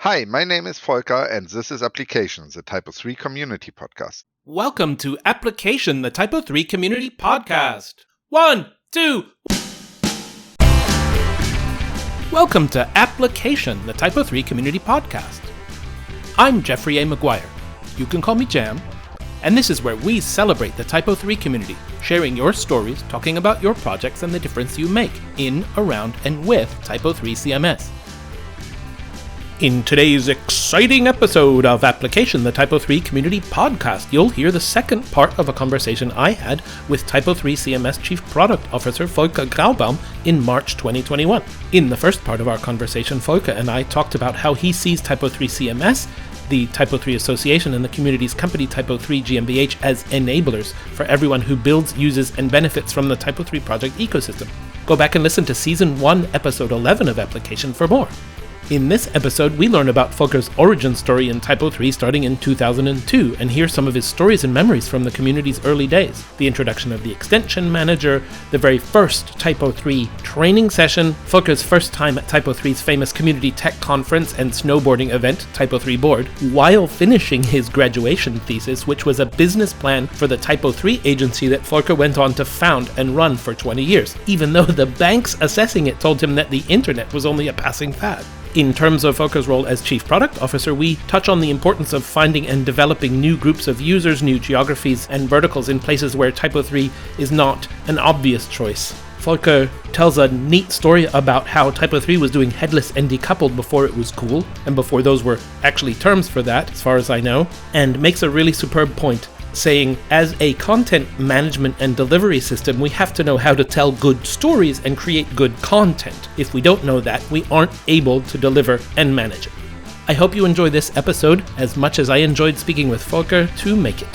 Hi, my name is Volker, and this is Application, the TYPO3 Community Podcast. Welcome to Application, the TYPO3 Community Podcast. 1, 2. Welcome to Application, the TYPO3 Community Podcast. I'm Jeffrey A. McGuire. You can call me Jam. And this is where we celebrate the TYPO3 community, sharing your stories, talking about your projects and the difference you make in, around, and with TYPO3 CMS. In today's exciting episode of Application, the TYPO3 Community Podcast, you'll hear the second part of a conversation I had with TYPO3 CMS Chief Product Officer Volker Graubaum in March 2021. In the first part of our conversation, Volker and I talked about how he sees TYPO3 CMS, the TYPO3 Association, and the community's company TYPO3 GmbH as enablers for everyone who builds, uses, and benefits from the TYPO3 project ecosystem. Go back and listen to Season 1, Episode 11 of Application for more. In this episode, we learn about Volker's origin story in TYPO3 starting in 2002 and hear some of his stories and memories from the community's early days. The introduction of the extension manager, the very first TYPO3 training session, Volker's first time at TYPO3's famous community tech conference and snowboarding event, TYPO3 Board, while finishing his graduation thesis, which was a business plan for the TYPO3 agency that Volker went on to found and run for 20 years, even though the banks assessing it told him that the internet was only a passing fad. In terms of Volker's role as Chief Product Officer, we touch on the importance of finding and developing new groups of users, new geographies, and verticals in places where TYPO3 is not an obvious choice. Volker tells a neat story about how TYPO3 was doing headless and decoupled before it was cool, and before those were actually terms for that, as far as I know, and makes a really superb point, saying, as a content management and delivery system, we have to know how to tell good stories and create good content. If we don't know that, we aren't able to deliver and manage it. I hope you enjoy this episode as much as I enjoyed speaking with Volker to make it.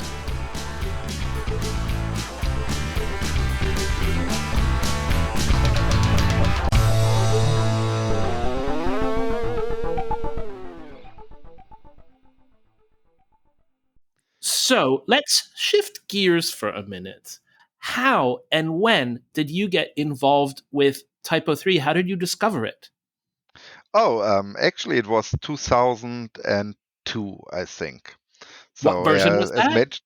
So let's shift gears for a minute. How and when did you get involved with TYPO3? How did you discover it? Actually, it was 2002, I think. What version was as that? mentioned,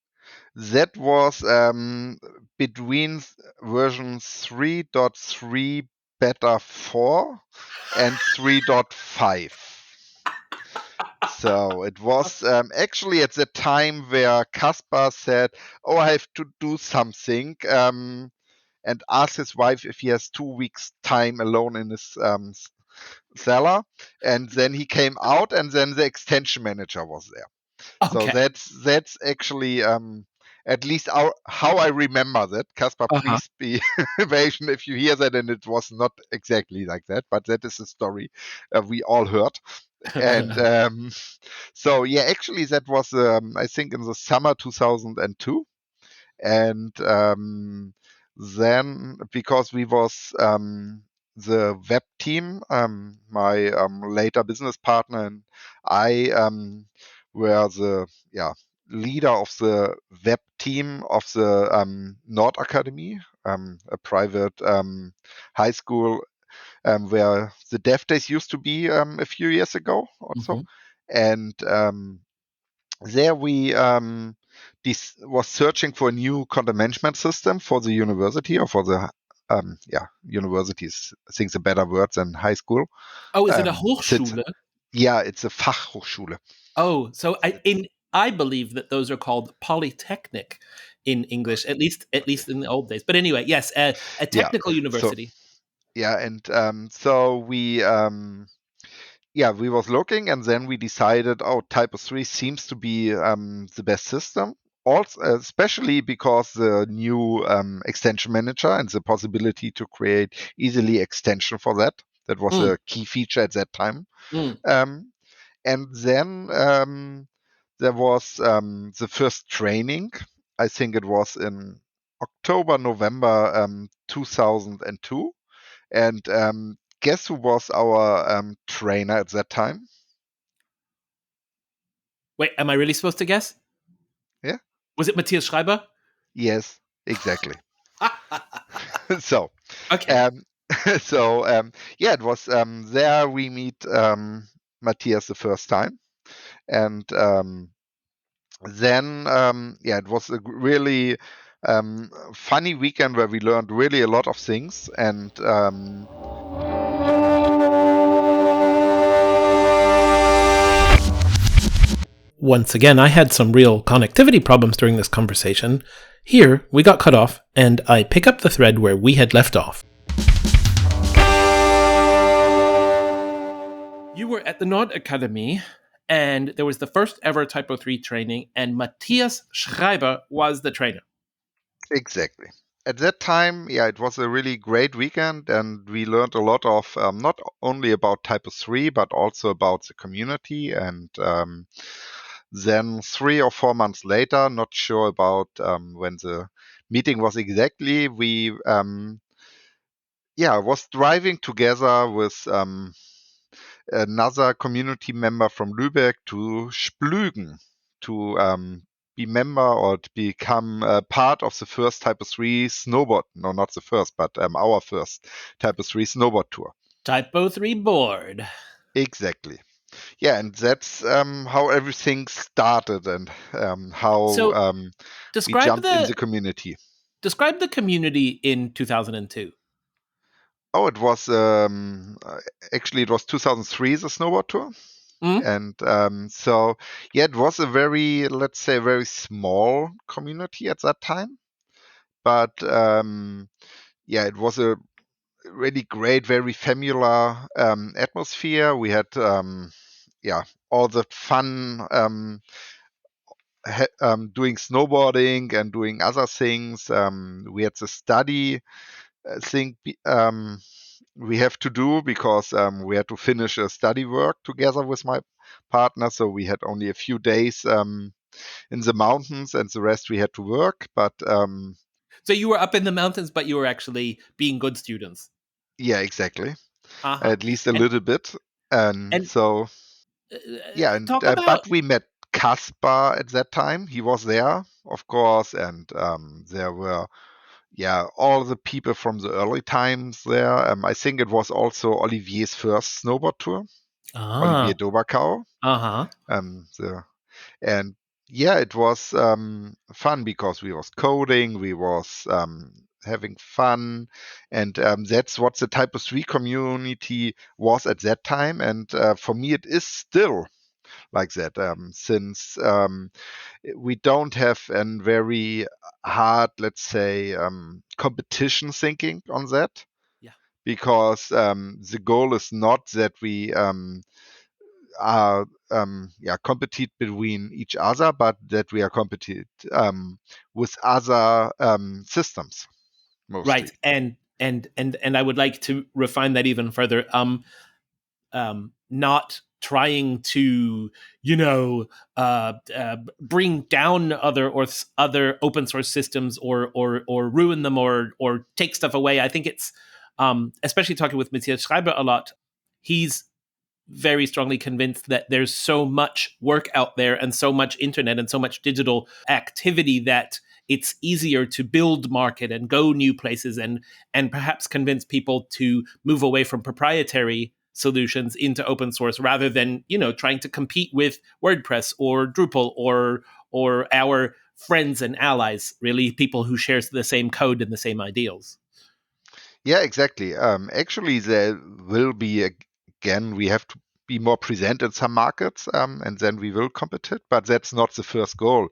that was between version 3.3 beta 4 and 3.5. So it was actually at the time where Caspar said, "Oh, I have to do something," and asked his wife if he has 2 weeks time alone in his cellar. And then he came out, and then the extension manager was there. So Okay. that's actually at least how I remember that. Caspar, Uh-huh. please be patient if you hear that, and it was not exactly like that, but that is the story we all heard. And so yeah, actually that was I think in the summer 2002, and then because we was the web team, my later business partner and I were the leader of the web team of the Nord Academy, a private high school where the Dev Days used to be a few years ago also. And there we was searching for a new content management system for the university, or for the universities, I think the better word than high school. Oh, is it a Since Hochschule? it's a Fachhochschule. Oh, so I believe that those are called polytechnic in English, at least in the old days. But anyway, yes, a technical So university. and so we we was looking, and then we decided, TYPO3 seems to be the best system. Also, especially because the new extension manager and the possibility to create easily extension for that was Mm, a key feature at that time. mm. And then there was the first training. I think it was in October, November 2002. And guess who was our trainer at that time? Wait, am I really supposed to guess? Yeah. Was it Matthias Schreiber? Yes, exactly. So, Okay. um, it was there we meet. Matthias the first time. And then, it was a really funny weekend where we learned really a lot of things. And Once again, I had some real connectivity problems during this conversation. Here, we got cut off, and I pick up the thread where we had left off. You were at the Nord Academy, and there was the first ever TYPO3 training, and Matthias Schreiber was the trainer. Exactly. At that time, it was a really great weekend, and we learned a lot of not only about TYPO3, but also about the community. And then 3 or 4 months later, not sure about when the meeting was exactly, we was driving together with another community member from Lübeck to Splügen to be member or to become part of the first TYPO3 snowboard. No, not the first, but our first TYPO3 snowboard tour. TYPO3 board. Exactly. Yeah, and that's how everything started and how we Describe jumped in the the community. describe the community in 2002. Oh, it was actually it was 2003, the snowboard tour. Mm? And it was a very, let's say, very small community at that time. But it was a really great, very familiar atmosphere. We had, all the fun doing snowboarding and doing other things. We had the study thing we have to do because we had to finish a study work together with my partner. So we had only a few days in the mountains, and the rest we had to work. But So you were up in the mountains, but you were actually being good students. yeah, exactly. Uh-huh. At least a And little bit. And and so and talk but about we met Caspar at that time. He was there, of course, and there were all the people from the early times there. I think it was also Olivier's first snowboard tour, Olivier Dobakau. uh-huh. The and it was fun because we was coding, we was having fun, and that's what the TYPO3 community was at that time. And for me, it is still like that, since we don't have a very hard, let's say, competition thinking on that, Yeah. because the goal is not that we are compete between each other, but that we are compete with other systems Right. mostly. And I would like to refine that even further. Not trying to, bring down other open source systems or ruin them or take stuff away. I think it's especially talking with Matthias Schreiber a lot. He's very strongly convinced that there's so much work out there and so much internet and so much digital activity that it's easier to build market and go new places and perhaps convince people to move away from proprietary solutions into open source rather than trying to compete with WordPress or Drupal or our friends and allies, really people who share the same code and the same ideals. Yeah, exactly. Actually, there will be again. We have to be more present in some markets, and then we will compete. But that's not the first goal.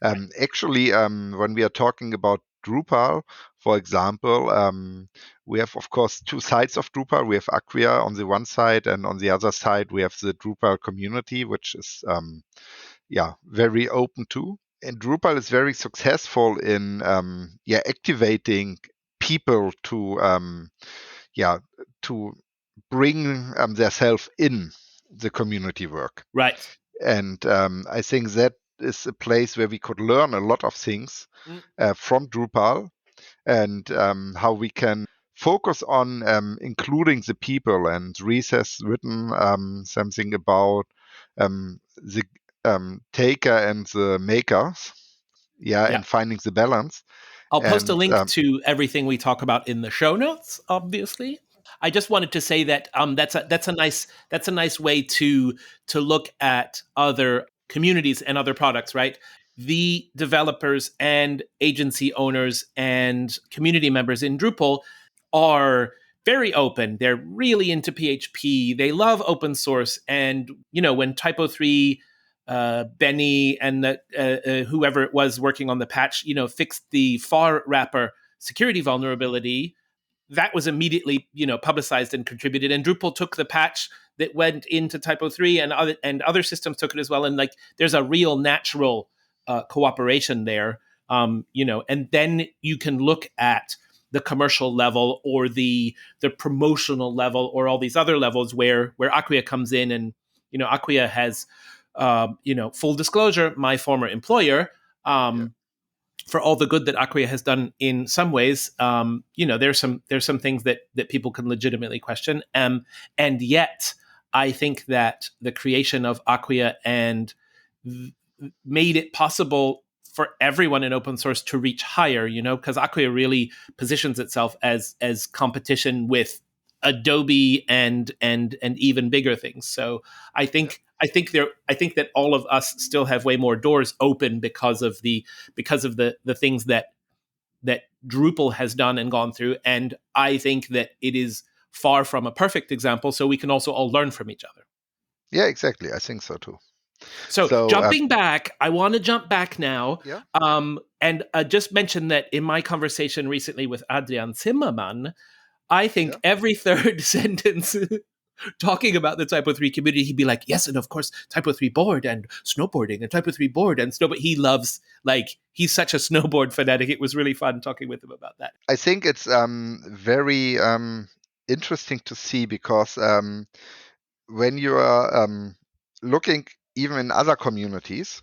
Right. Actually, when we are talking about Drupal, for example, we have, of course, two sides of Drupal. We have Acquia on the one side, and on the other side, we have the Drupal community, which is very open too. And Drupal is very successful in activating people to bring themselves in the community work. Right. And I think that is a place where we could learn a lot of things Mm. from Drupal, and how we can focus on including the people. And Reese has written something about the taker and the makers, Yeah. and finding the balance. I'll post a And link to everything we talk about in the show notes, obviously. I just wanted to say that that's a nice way to look at other communities and other products, right? The developers and agency owners and community members in Drupal are very open. They're really into PHP. They love open source. And, when TYPO3, Benny, and whoever it was working on the patch, fixed the far wrapper security vulnerability, that was immediately, publicized and contributed. And Drupal took the patch that went into TYPO3, and other systems took it as well. And there's a real natural cooperation there. And then you can look at the commercial level or the promotional level or all these other levels where Acquia comes in. And Acquia has full disclosure, my former employer, for all the good that Acquia has done in some ways, there's some things that people can legitimately question, and yet I think that the creation of Acquia made it possible for everyone in open source to reach higher, because Acquia really positions itself as competition with Adobe and even bigger things. So I think that all of us still have way more doors open because of the things that Drupal has done and gone through. And I think that it is far from a perfect example, so we can also all learn from each other. Yeah, exactly. I think so too. So jumping back, I want to jump back now, Yeah. And just mention that in my conversation recently with Adrian Zimmermann, I think every third sentence talking about the TYPO3 community, he'd be like, yes, and of course, TYPO3 board and snowboarding and TYPO3 board and snowboard. He loves, he's such a snowboard fanatic. It was really fun talking with him about that. I think it's very interesting to see because when you are looking even in other communities,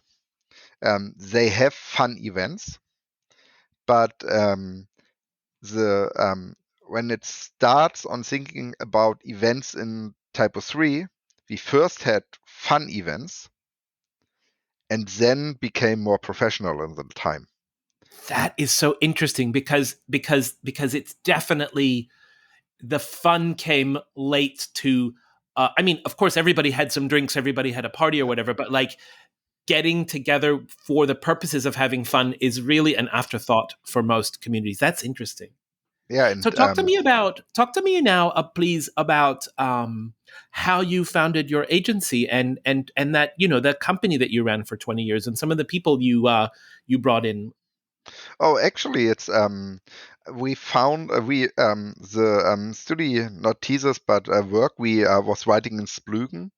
they have fun events, but when it starts on thinking about events in TYPO3, we first had fun events and then became more professional in the time. That is so interesting because it's definitely, the fun came late to, of course, everybody had some drinks, everybody had a party or whatever, but getting together for the purposes of having fun is really an afterthought for most communities. That's interesting. Yeah. And so talk to me now, please, about how you founded your agency and that, the company that you ran for 20 years and some of the people you brought in. Oh, actually, it's we found the study, not thesis, but work we was writing in Splügen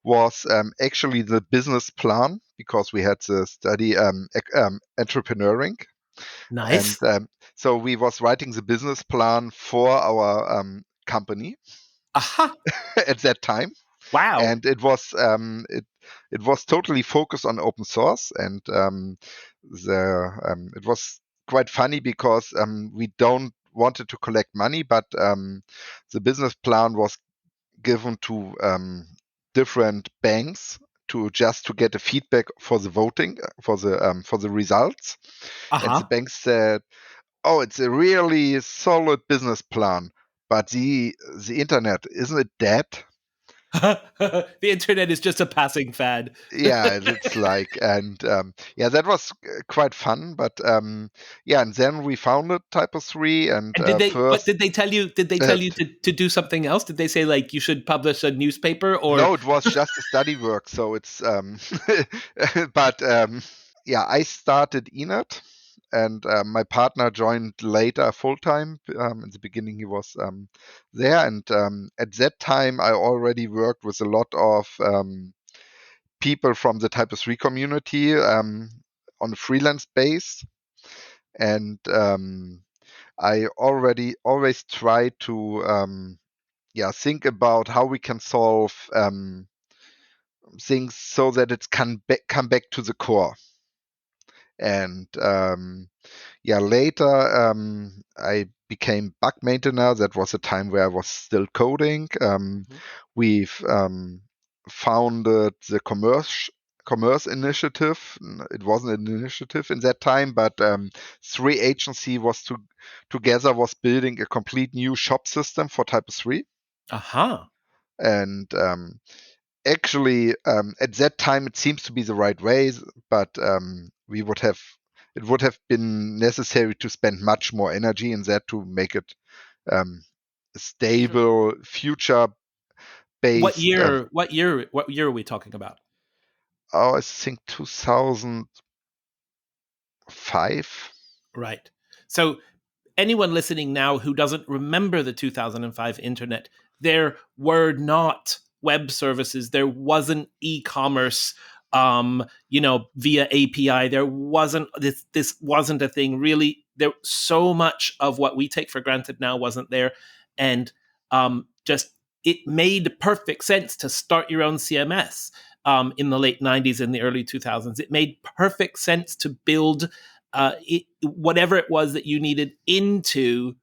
was actually the business plan, because we had the study entrepreneuring. Nice. And so we was writing the business plan for our company at that time. Wow. And it was totally focused on open source, and it was quite funny because we don't wanted to collect money, but the business plan was given to different banks to get a feedback for the voting for the results. And the banks said, "Oh, it's a really solid business plan, but the internet, isn't it dead?" The internet is just a passing fad. Yeah, it's and that was quite fun. But and then we founded TYPO3, and did they? first, But did they tell you? Did they tell you to do something else? Did they say you should publish a newspaper or? No, it was just a study work. So it's but I started Enid, and my partner joined later full time. In the beginning, he was there, and at that time, I already worked with a lot of people from the TYPO3 community on a freelance base, and I already always try to think about how we can solve things so that it can come back to the core. And later I became bug maintainer. That was a time where I was still coding. We've founded the commerce initiative. It wasn't an initiative in that time, but three agency together was building a complete new shop system for TYPO3. Aha. And actually, at that time, it seems to be the right way, but it would have been necessary to spend much more energy in that to make it a Sure. stable, future What based. year? What year? What year are we talking about? I think 2005. Right. So anyone listening now who doesn't remember the 2005 internet, there were not web services. There wasn't e-commerce, via API. There wasn't this. This wasn't a thing. Really, there so much of what we take for granted now wasn't there, and just it made perfect sense to start your own CMS in the late 90s and the early 2000s. It made perfect sense to build whatever it was that you needed into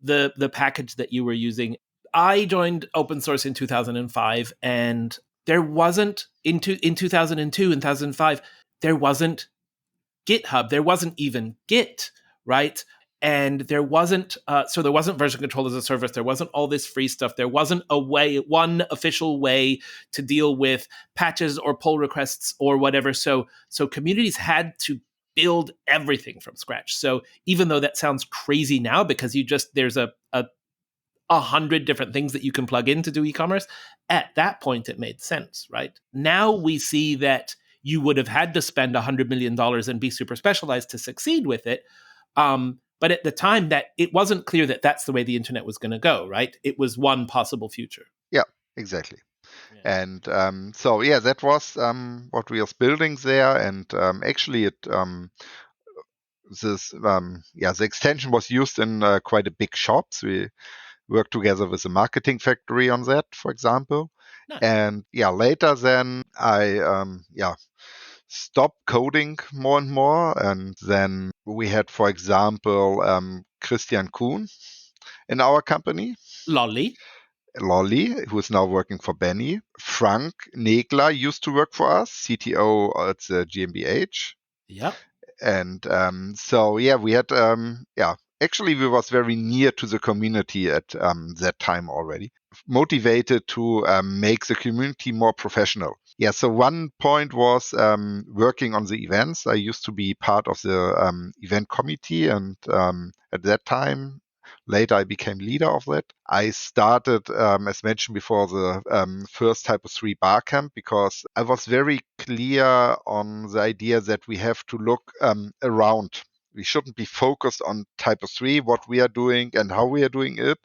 the package that you were using. I joined open source in 2005, and there wasn't in 2002 and 2005 there wasn't GitHub. There wasn't even Git, right? And there wasn't there wasn't version control as a service. There wasn't all this free stuff. There wasn't one official way to deal with patches or pull requests or whatever. So communities had to build everything from scratch. So even though that sounds crazy now, because there's a 100 different things that you can plug in to do e-commerce, at that point it made sense, right? Now we see that you would have had to spend $100 million and be super specialized to succeed with it. But at the time, that it wasn't clear that that's the way the internet was going to go, right? It was one possible future. Yeah, exactly. Yeah. And that was what we was building there. And actually, the extension was used in quite a big shops. We worked together with a marketing factory on that, for example. Nice. And later then I stopped coding more and more. And then we had, for example, Christian Kuhn in our company. Lolly. Lolly, who is now working for Benny. Frank Negler used to work for us, CTO at the GmbH. Yep. And we had, actually, we was very near to the community at that time already, motivated to make the community more professional. Yeah, so one point was working on the events. I used to be part of the event committee, and at that time, later I became leader of that. I started, as mentioned before, the first TYPO3 barcamp because I was very clear on the idea that we have to look around. We shouldn't be focused on TYPO3, what we are doing and how we are doing it.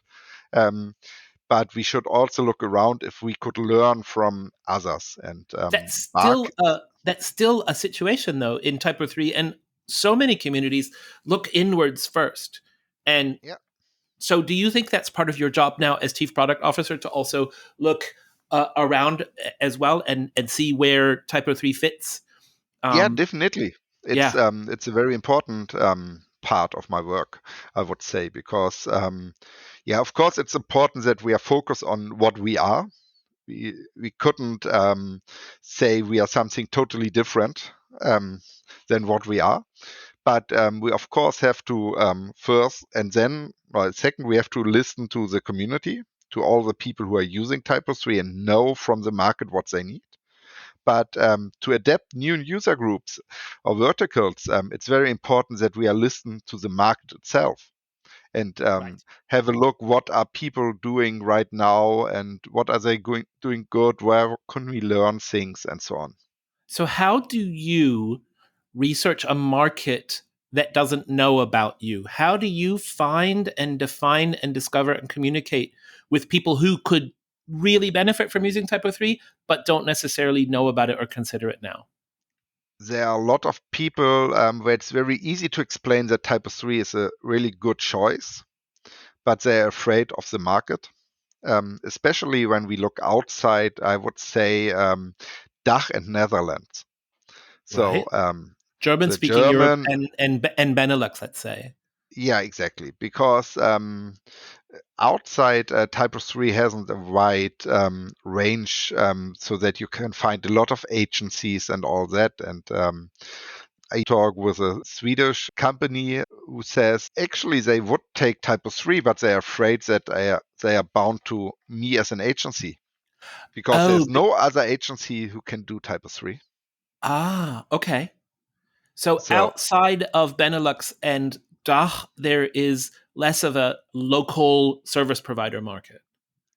But we should also look around if we could learn from others. And That's still a situation though in TYPO3, and so many communities look inwards first. And yeah, so, do you think that's part of your job now as chief product officer to also look around as well and see where TYPO3 fits? definitely. Yeah. It's a very important part of my work, I would say, because of course, it's important that we are focused on what we are. We couldn't say we are something totally different than what we are. But we of course have to first and then second we have to listen to the community, to all the people who are using TYPO3 and know from the market what they need. But to adapt new user groups or verticals, it's very important that we are listening to the market itself and Right. have a look what are people doing right now and what are they doing good, where can we learn things and so on. So, how do you research a market that doesn't know about you? How do you find and define and discover and communicate with people who could really benefit from using TYPO3, but don't necessarily know about it or consider it now? There are a lot of people where it's very easy to explain that TYPO3 is a really good choice, but they're afraid of the market, especially when we look outside, I would say, DACH and Netherlands. So Right. German the speaking Europe German, and Benelux, let's say. yeah, exactly, because outside TYPO3 hasn't a wide range, so that you can find a lot of agencies and all that. And I talk with a Swedish company who says actually they would take TYPO3, but they're afraid that they are bound to me as an agency because Oh, there's no other agency who can do TYPO3. okay. So So outside of Benelux and DACH, there is less of a local service provider market.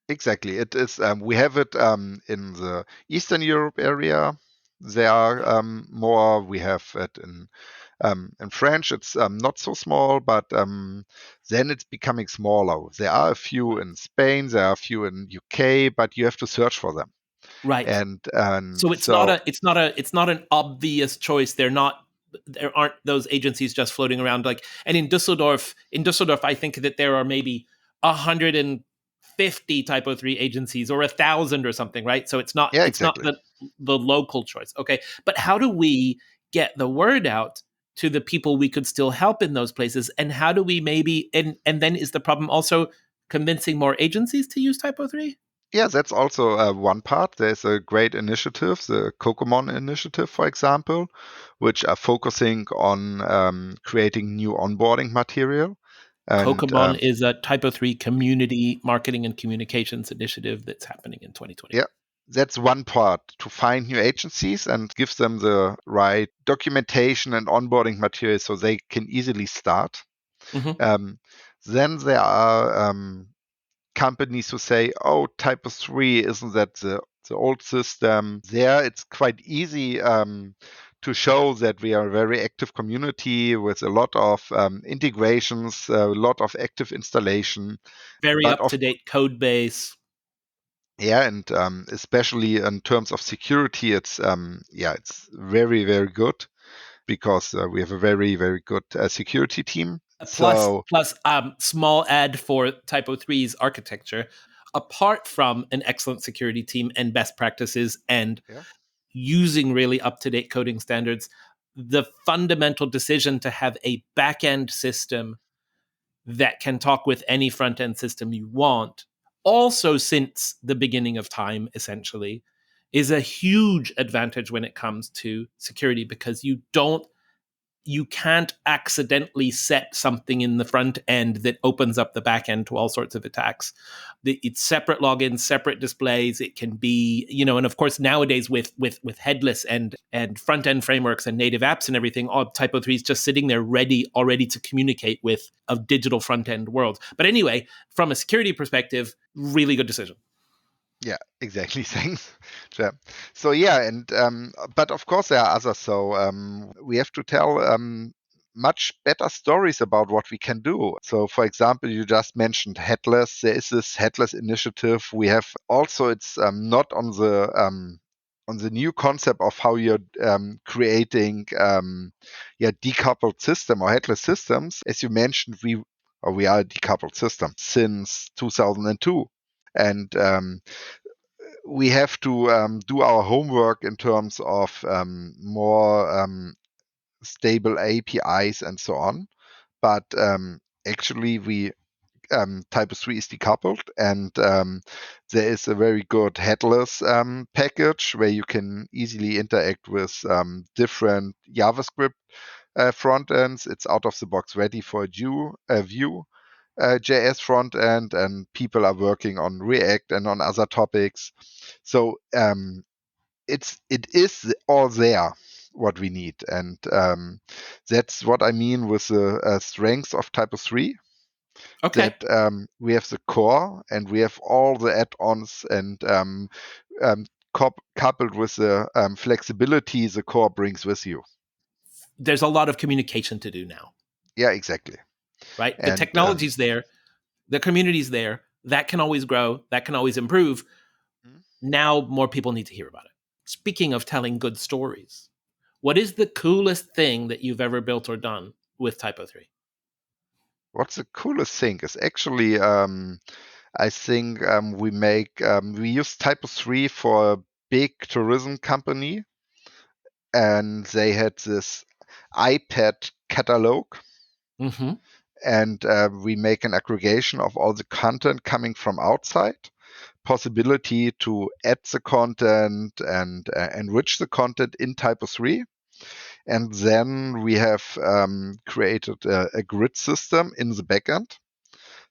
exactly, it is. We have it in the Eastern Europe area. There are more. We have it in French. It's not so small, but then it's becoming smaller. There are a few in Spain. There are a few in UK, but you have to search for them. Right. And So so it's not an obvious choice. There aren't those agencies just floating around like. And in Düsseldorf, I think that there are maybe 150 TYPO3 agencies or 1,000 or something, right? So yeah, it's not exactly. the local choice. Okay, but how do we get the word out to the people we could still help in those places? And how do we maybe and then is the problem also convincing more agencies to use TYPO3? Yeah, that's also one part. There's a great initiative, the Kokomon initiative, for example, which are focusing on creating new onboarding material. And Kokomon is a TYPO3 community marketing and communications initiative that's happening in 2020. yeah, that's one part to find new agencies and give them the right documentation and onboarding material so they can easily start. Mm-hmm. Um, then there are companies who say, oh, TYPO3, isn't that the old system? There, it's quite easy to show that we are a very active community with a lot of integrations, a lot of active installation. Very But up of to date code base. yeah, and especially in terms of security, it's very, very good because we have a very, very good security team. So Plus, small ad for TYPO3's architecture. Apart from an excellent security team and best practices and yeah, using really up to date coding standards, the fundamental decision to have a back end system that can talk with any front end system you want, also since the beginning of time, essentially, is a huge advantage when it comes to security because you can't accidentally set something in the front end that opens up the back end to all sorts of attacks. It's separate logins, separate displays. It can be, and of course nowadays with headless and front end frameworks and native apps and everything, all TYPO3 is just sitting there already to communicate with a digital front end world. But anyway, from a security perspective, really good decision. yeah, exactly. Thanks. Sure. So yeah, and but of course there are others. So we have to tell much better stories about what we can do. So for example, you just mentioned headless. There is this headless initiative. We have also it's not on the new concept of how you're creating decoupled system or headless systems. As you mentioned, we are a decoupled system since 2002. And we have to do our homework in terms of more stable APIs and so on. But actually, we TYPO3 is decoupled, and there is a very good headless package where you can easily interact with different JavaScript front ends. It's out of the box ready for a Vue JS front end, and people are working on React and on other topics. So it is all there what we need, and that's what I mean with the strengths of TYPO3. Okay. That we have the core and we have all the add-ons and um, coupled with the flexibility the core brings with you. There's a lot of communication to do now, Yeah, exactly. right? The And technology's there, the community's there. That can always grow, that can always improve. Now more people need to hear about it. Speaking of telling good stories, what is the coolest thing that you've ever built or done with TYPO3? what's the coolest thing is actually I think we use TYPO3 for a big tourism company, and they had this iPad catalog, Mm-hmm. and we make an aggregation of all the content coming from outside, possibility to add the content and enrich the content in TYPO3. And then we have created a grid system in the backend.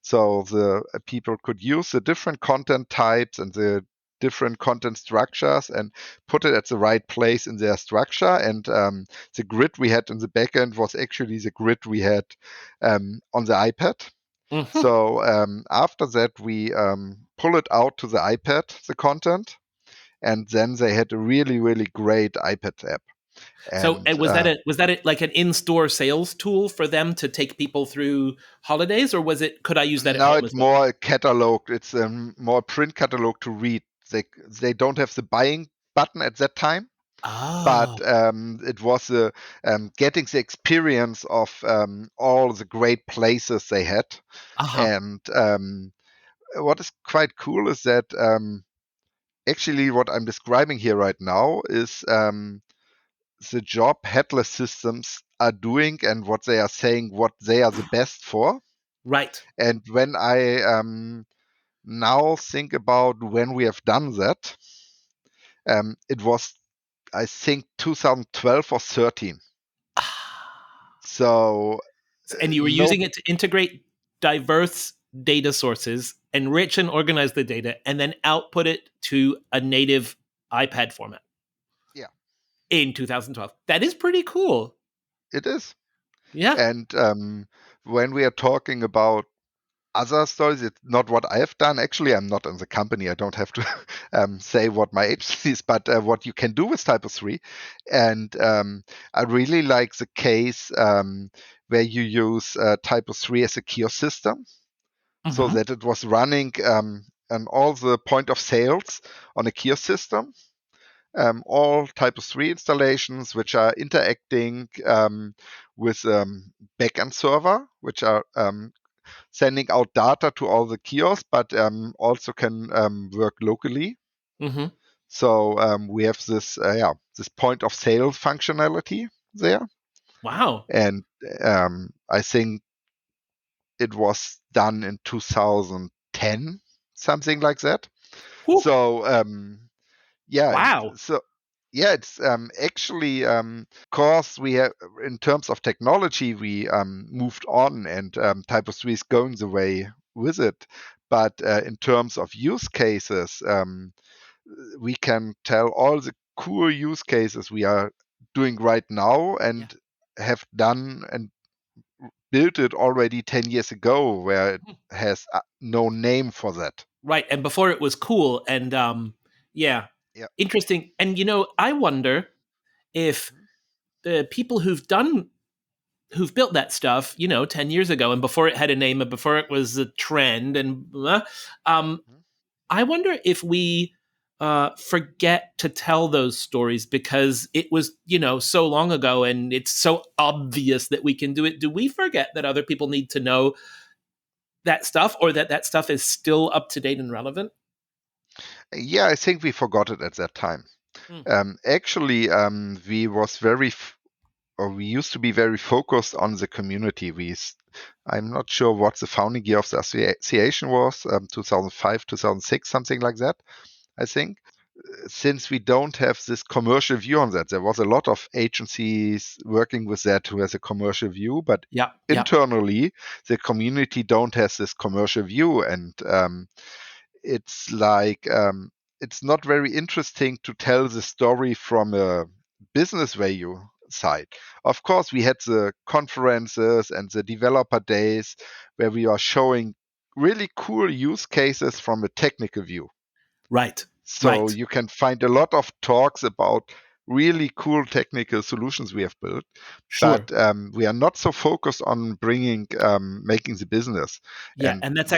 So the people could use the different content types and the different content structures and put it at the right place in their structure. And the grid we had in the backend was actually the grid we had on the iPad. Mhm. So after that, we pull it out to the iPad, the content, and then they had a really, really great iPad app. So, And and was that like an in-store sales tool for them to take people through holidays, or could I use that at now home it's as well? more a catalog. It's more print catalog to read. They don't have the buying button at that time, but Oh, it was getting the experience of all the great places they had. uh-huh. And what is quite cool is that actually what I'm describing here right now is the job headless systems are doing and what they are saying what they are the best for. Right. And when I now think about when we have done that, it was, I think, 2012 or 13. So And you were no, using it to integrate diverse data sources, enrich and organize the data, and then output it to a native iPad format yeah, in 2012. That is pretty cool. it is. Yeah. And when we are talking about other stories, it's not what I have done. Actually, I'm not in the company. I don't have to say what my agency is, but what you can do with TYPO3. And I really like the case where you use TYPO3 as a kiosk system, so Hmm. that it was running on all the point of sales on a kiosk system. All TYPO3 installations which are interacting with backend server, which are sending out data to all the kiosks, but also can work locally. Hmm. So we have this point of sale functionality there, Wow. and I think it was done in 2010, something like that. Whew. So yeah, and Wow. so yeah, it's actually course we have in terms of technology we moved on, and TYPO3 is going the way with it. But in terms of use cases, we can tell all the cool use cases we are doing right now Yeah. and have done and built it already 10 years ago, where it has no name for that. Right. And before it was cool. And yeah, Yeah. interesting. And I wonder if the people who've built that stuff, 10 years ago and before it had a name and before it was a trend and Mhm. I wonder if we forget to tell those stories because it was, so long ago and it's so obvious that we can do it. Do we forget that other people need to know that stuff or that stuff is still up to date and relevant? Yeah, I think we forgot it at that time. Mm. Actually, we used to be very focused on the community. I'm not sure what the founding year of the association was, 2005, 2006, something like that, I think. Since we don't have this commercial view on that, there was a lot of agencies working with that who has a commercial view, but Yeah, yeah, internally, the community don't have this commercial view, and it's like it's not very interesting to tell the story from a business value side. Of course, we had the conferences and the developer days where we are showing really cool use cases from a technical view. right, So right. you can find a lot of talks about really cool technical solutions we have built, Sure. but we are not so focused on bringing making the business, Yeah, and and that's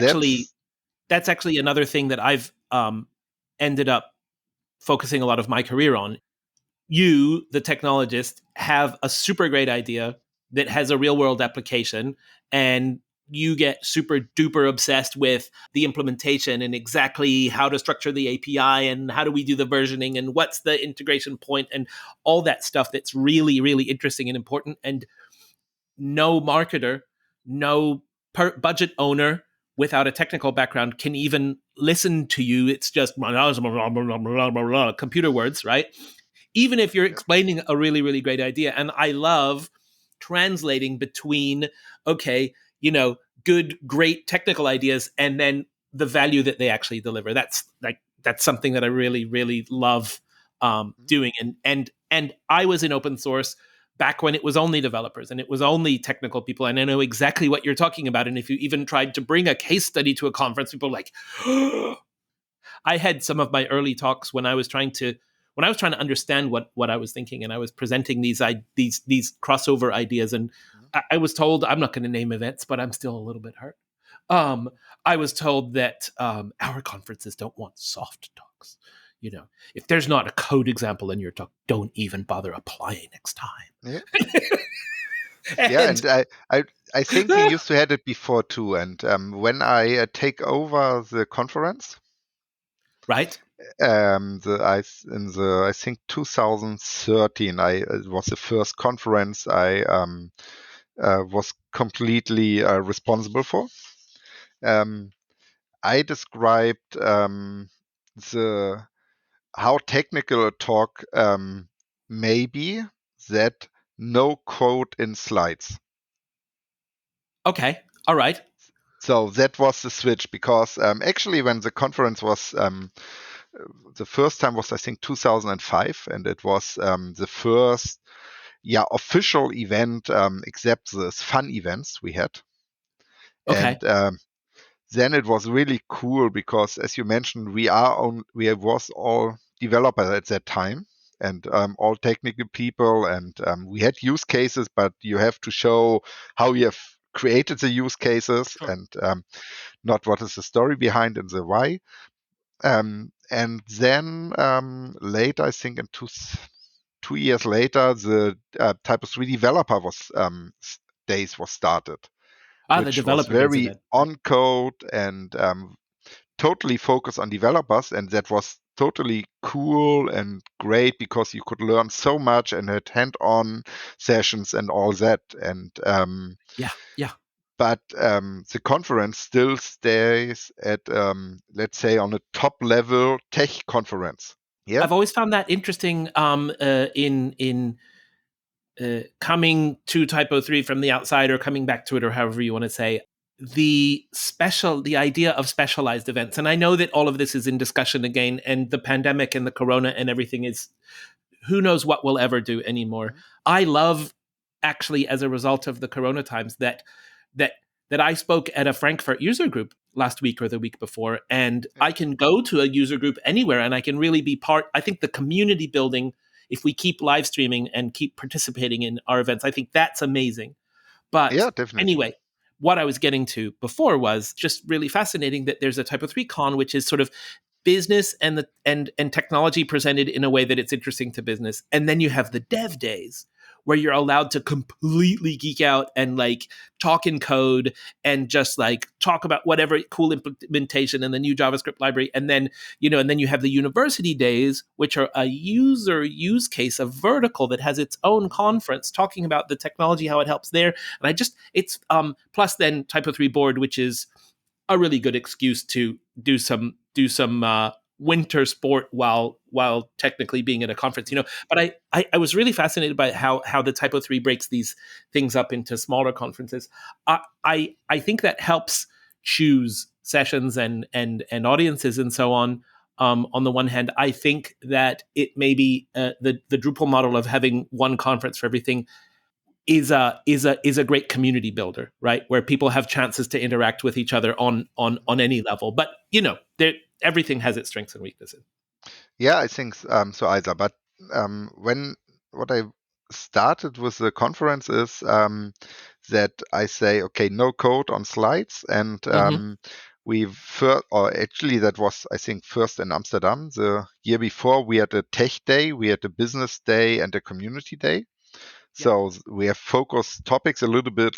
that's actually another thing that I've ended up focusing a lot of my career on. You, the technologist, have a super great idea that has a real world application, and you get super duper obsessed with the implementation and exactly how to structure the API and how do we do the versioning and what's the integration point and all that stuff that's really, really interesting and important. And no marketer no budget owner without a technical background can even listen to you. It's just computer words, right? Even if you're Yeah. explaining a really, really great idea. And I love translating between, okay, good, great technical ideas and then the value that they actually deliver. That's something that I really, really love doing. And I was in open source back when it was only developers and it was only technical people. And I know exactly what you're talking about. And if you even tried to bring a case study to a conference, people were like, I had some of my early talks when I was trying to understand what I was thinking, and I was presenting these crossover ideas, and I was told, I'm not going to name events, but I'm still a little bit hurt. I was told that our conferences don't want soft talks. If there's not a code example in your talk, don't even bother applying next time. Yeah. Yeah, And and I think we used to had it before too. And when I take over the conference, right, I think 2013, it was the first conference I was completely responsible for. I described the how technical a talk may be, that no code in slides. okay, all right, So that was the switch, because actually when the conference was the first time was I think 2005, and it was the first official event except the fun events we had. okay, And then it was really cool because, as you mentioned, we was all developers at that time, and all technical people, and we had use cases, but you have to show how you have created the use cases, sure. and not what is the story behind and the why. And then later, I think in 2 years later, the TYPO3 developer days was started, The which was developer days very event, right? on code and totally focused on developers. And that was totally cool and great because you could learn so much and had hand-on sessions and all that. And Yeah, yeah. but the conference still stays at, let's say, on a top level tech conference. Yeah. I've always found that interesting in coming to TYPO3 from the outside, or coming back to it, or however you want to say, the idea of specialized events. And I know that all of this is in discussion again, and the pandemic and the corona and everything is, who knows what we'll ever do anymore. Mhm. I love, actually, as a result of the corona times, that that I spoke at a Frankfurt user group last week or the week before, and Yeah. I can go to a user group anywhere and I can really be part. I think the community building, if we keep live streaming and keep participating in our events, I think that's amazing. But Yeah, definitely. anyway, what I was getting to before was just really fascinating that there's a TYPO3 con, which is sort of business and technology presented in a way that it's interesting to business. And then you have the dev days where you're allowed to completely geek out and like talk in code and just like talk about whatever cool implementation and the new JavaScript library. And then, and then you have the university days, which are a user use case, a vertical that has its own Mhm. conference talking about the technology, how it helps there. And it's plus then TYPO3 board, which is a really good excuse to do some winter sport while technically being at a conference. But I was really fascinated by how the TYPO3 breaks these things up into smaller conferences. I think that helps choose sessions and audiences and so on. On the one hand, I think that it may be the Drupal model of having one conference for everything is a great community builder, right? Where people have chances to interact with each other on any level. But everything has its strengths and weaknesses. Yeah, I think so either. But when what I started with the conference is that I say, okay, no code on slides, and Mm-hmm. we first, or actually that was I think first in Amsterdam. The year before we had a tech day, we had a business day, and a community day. Yeah. So we have focused topics a little bit,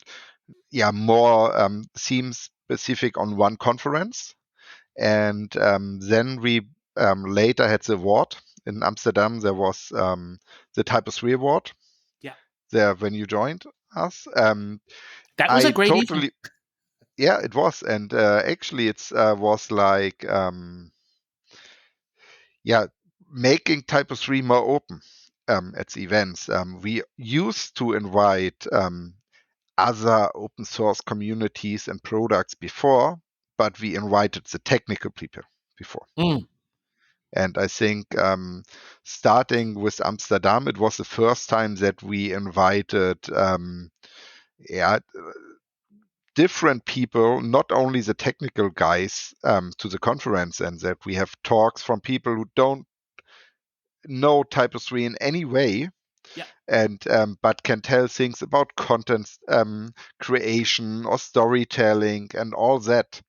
more theme specific on one conference. And then we later had the award in Amsterdam. There was the TYPO3 award Yeah. there when you joined us. That was a great evening. Yeah, it was. And actually, it was like, making TYPO3 more open at the events. We used to invite other open source communities and products before, but we invited the technical people before. Mm. And I think starting with Amsterdam, it was the first time that we invited different people, not only the technical guys, to the conference, and that we have talks from people who don't know TYPO3 in any way, Yeah. and but can tell things about content creation or storytelling and all that.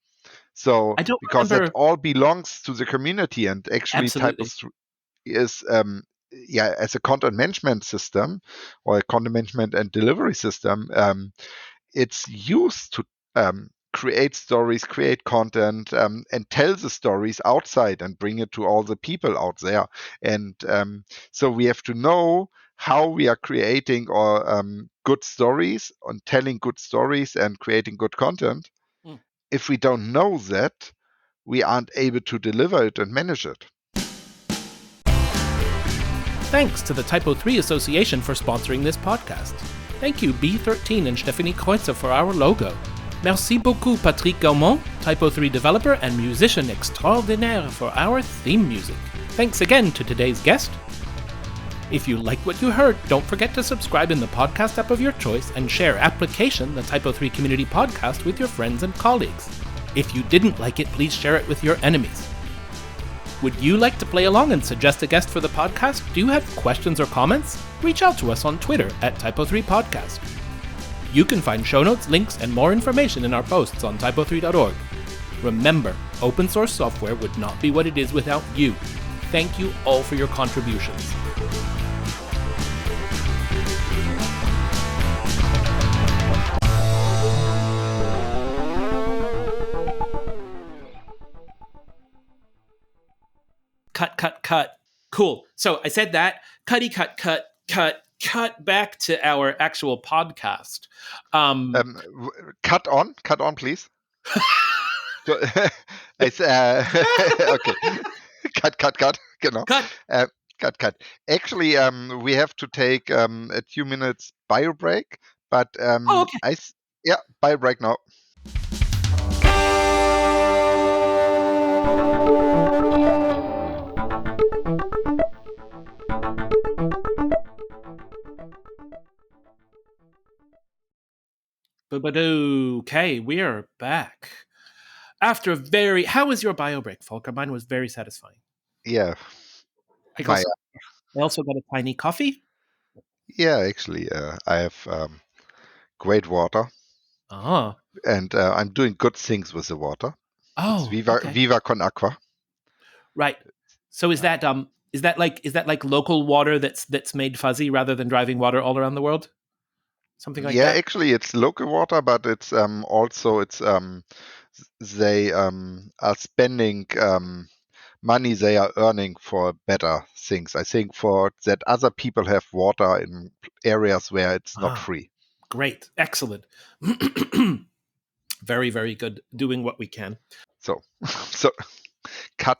So I don't because that remember. all belongs to the community, and actually Absolutely. TYPO3 is as a content management system or a content management and delivery system, it's used to create stories, create content, and tell the stories outside and bring it to all the people out there. And so we have to know how we are creating or good stories and telling good stories and creating good content. Mm. If we don't know that, we aren't able to deliver it and manage it. Thanks to the TYPO3 Association for sponsoring this podcast. Thank you B13 and Stephanie Kreutzer for our logo. Merci beaucoup Patrick Gaumont, TYPO3 developer and musician extraordinaire, for our theme music. Thanks again to today's guest. If you liked what you heard, don't forget to subscribe in the podcast app of your choice and share Application, the TYPO3 Community Podcast, with your friends and colleagues. If you didn't like it, please share it with your enemies. Would you like to play along and suggest a guest for the podcast? Do you have questions or comments? Reach out to us on Twitter at TYPO3 Podcast. You can find show notes, links, and more information in our posts on typo3.org. Remember, open source software would not be what it is without you. Thank you all for your contributions. Cut. Cool. So I said that. Cut back to our actual podcast. Cut on, please. So, it's okay. Cut. Genau. Cut. Actually, we have to take a 2 minutes bio break, but Okay. Bio break now. Okay, we are back. After how was your bio break, Volker? Mine was very satisfying. Yeah. I also got a tiny coffee. Yeah, actually, I have great water. And I'm doing good things with the water. It's Viva con Aqua. Right. So is that like local water that's made fuzzy rather than driving water all around the world? Something like that? Yeah, actually, it's local water, but it's also they are spending money they are earning for better things. I think for that other people have water in areas where it's not free. Great. Excellent. Very, very good. Doing what we can. So cut.